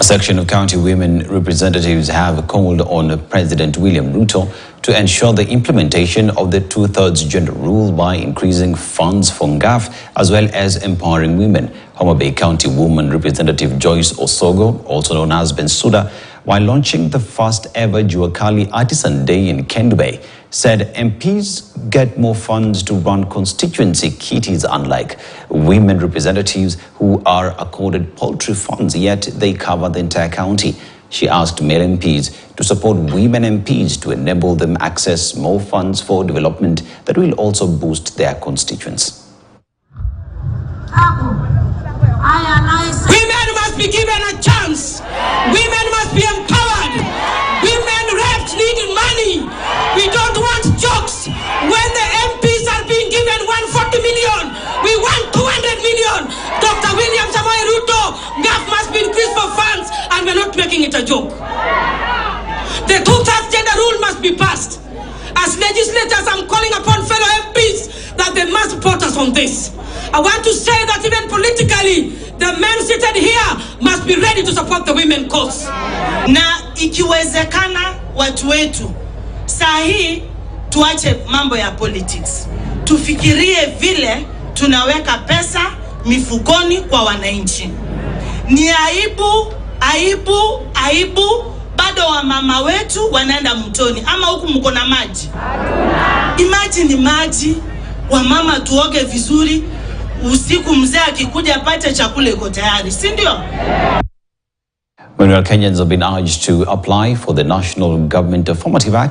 section of county women representatives have called on President William Ruto to ensure the implementation of the 2/3 gender rule by increasing funds for NGAF as well as empowering women. Homa Bay County Woman Representative Joyce Osogo, also known as Bensouda, while launching the first ever Juakali Artisan Day in Kendube, said MPs get more funds to run constituency kitties, unlike women representatives who are accorded paltry funds, yet they cover the entire county. She asked male MPs to support women MPs to enable them access more funds for development that will also boost their constituents. Women must be given a chance. Women must be empowered. Women reps need money. We don't want jokes. When the MPs are being given 140 million, we want 200 million. Dr. William Samoei Ruto, NGAF must be increased for funds, and we're not making it a joke. The 2/3 gender rule must be passed. As legislators, I'm calling upon fellow MPs that they must support us on this. I want to say that even politically, the men seated here must be ready to support the women cause. Na ikiwezekana watu wetu, saa hii tuache mambo ya politics. Tufikirie vile tunaweka pesa mifukoni kwa wananchi. Ni aibu, bado wa mama wetu wanaenda mtoni. Ama huku mko na maji? Imagine maji, wa mama tuoge vizuri, usiku mzee akikuja apate chakula iko tayari, si ndio? Meanwhile, Kenyans have been urged to apply for the national government affirmative action